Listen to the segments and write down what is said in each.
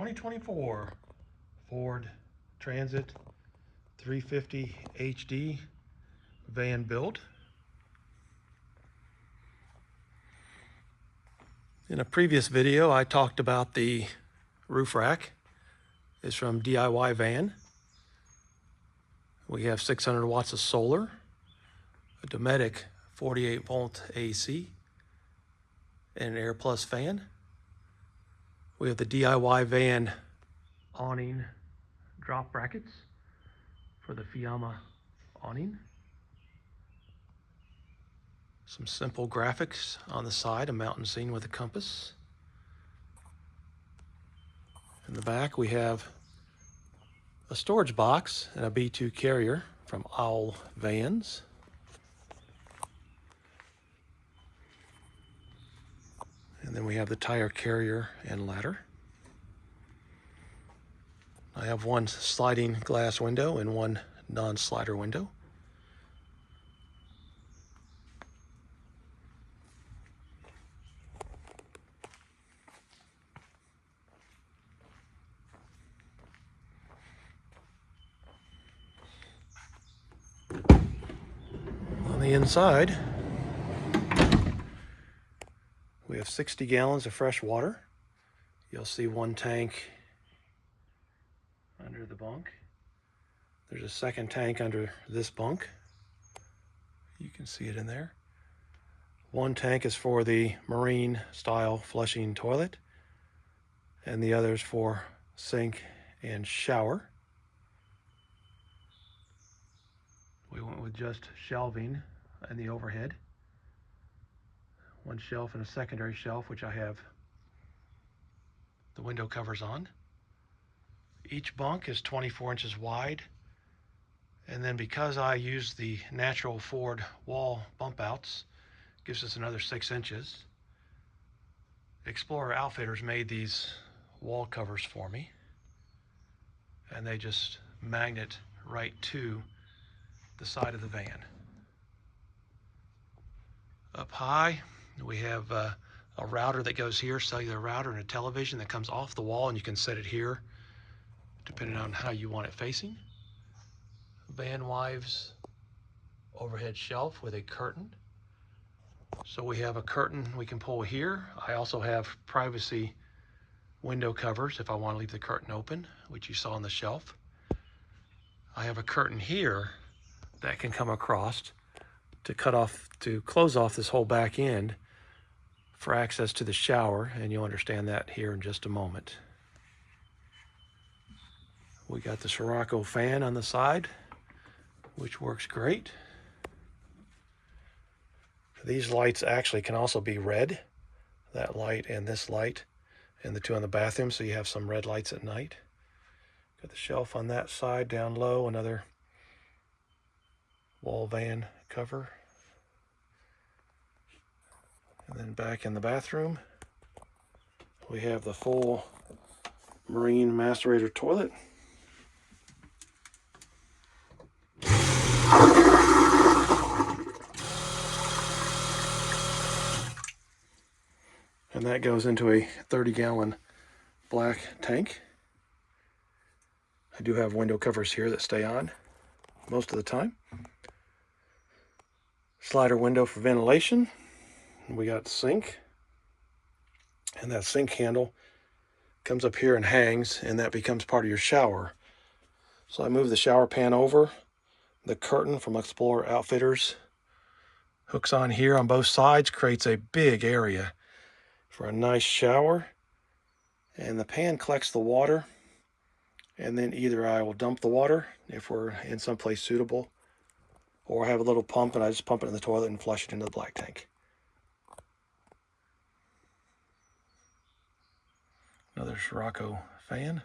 2024 Ford Transit 350 HD van build. In a previous video, I talked about the roof rack. It's from DIY Van. We have 600 watts of solar, a Dometic 48 volt AC, and an AirPlus fan. We have the DIY Van awning drop brackets for the Fiamma awning. Some simple graphics on the side, a mountain scene with a compass. In the back we have a storage box and a B2 carrier from Owl Vans. And then we have the tire carrier and ladder. I have one sliding glass window and one non-slider window. On the inside, we have 60 gallons of fresh water. You'll see one tank under the bunk. There's a second tank under this bunk. You can see it in there. One tank is for the marine style flushing toilet, and the other is for sink and shower. We went with just shelving in the overhead. One shelf and a secondary shelf, which I have the window covers on. Each bunk is 24 inches wide. And then because I used the natural Ford wall bump outs, gives us another 6 inches. Explorer Outfitters made these wall covers for me. And they just magnet right to the side of the van. Up high, we have a router that goes here, cellular router, and a television that comes off the wall, and you can set it here depending on how you want it facing. Van Wives overhead shelf with a curtain. So we have a curtain we can pull here. I also have privacy window covers if I want to leave the curtain open, which you saw on the shelf. I have a curtain here that can come across to close off this whole back end for access to the shower, and you'll understand that here in just a moment. We got the Scirocco fan on the side, which works great. These lights actually can also be red, that light and this light, and the two in the bathroom, so you have some red lights at night. Got the shelf on that side down low, another wall van cover. And then back in the bathroom, we have the full marine macerator toilet. And that goes into a 30-gallon black tank. I do have window covers here that stay on most of the time. Slider window for ventilation. We got the sink, and that sink handle comes up here and hangs, and that becomes part of your shower. So I move the shower pan over. The curtain from Explorer Outfitters hooks on here on both sides, creates a big area for a nice shower. And the pan collects the water, and then either I will dump the water if we're in some place suitable, or I have a little pump and I just pump it in the toilet and flush it into the black tank. Another Scirocco fan.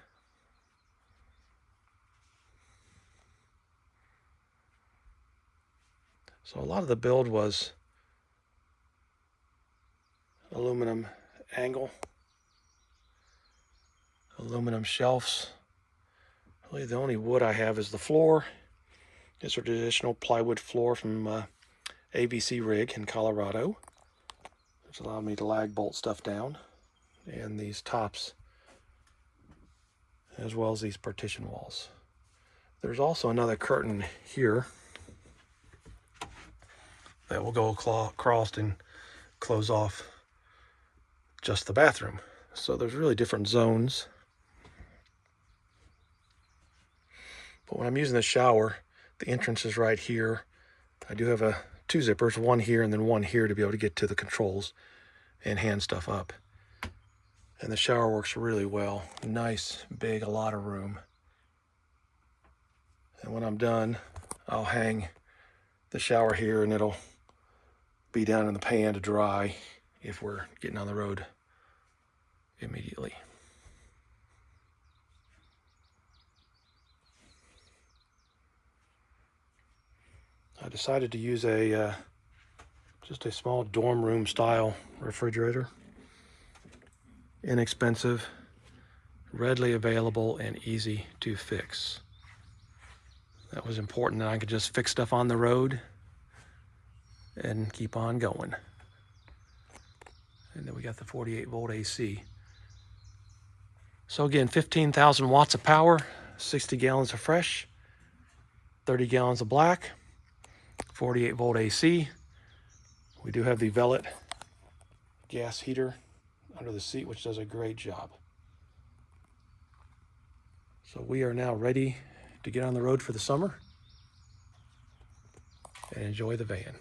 So a lot of the build was aluminum angle, aluminum shelves. Really the only wood I have is the floor. It's a traditional plywood floor from AVC Rig in Colorado. It's allowed me to lag bolt stuff down. And these tops as well as these partition walls. There's also another curtain here that will go across and close off just the bathroom. So there's really different zones. But when I'm using the shower, the entrance is right here. I do have two zippers, one here and then one here to be able to get to the controls and hand stuff up. And the shower works really well. Nice, big, a lot of room. And when I'm done, I'll hang the shower here and it'll be down in the pan to dry if we're getting on the road immediately. I decided to use just a small dorm room style refrigerator. Inexpensive, readily available, and easy to fix. That was important that I could just fix stuff on the road and keep on going. And then we got the 48-volt AC. So again, 15,000 watts of power, 60 gallons of fresh, 30 gallons of black, 48-volt AC. We do have the Vellet gas heater under the seat, which does a great job. So we are now ready to get on the road for the summer and enjoy the van.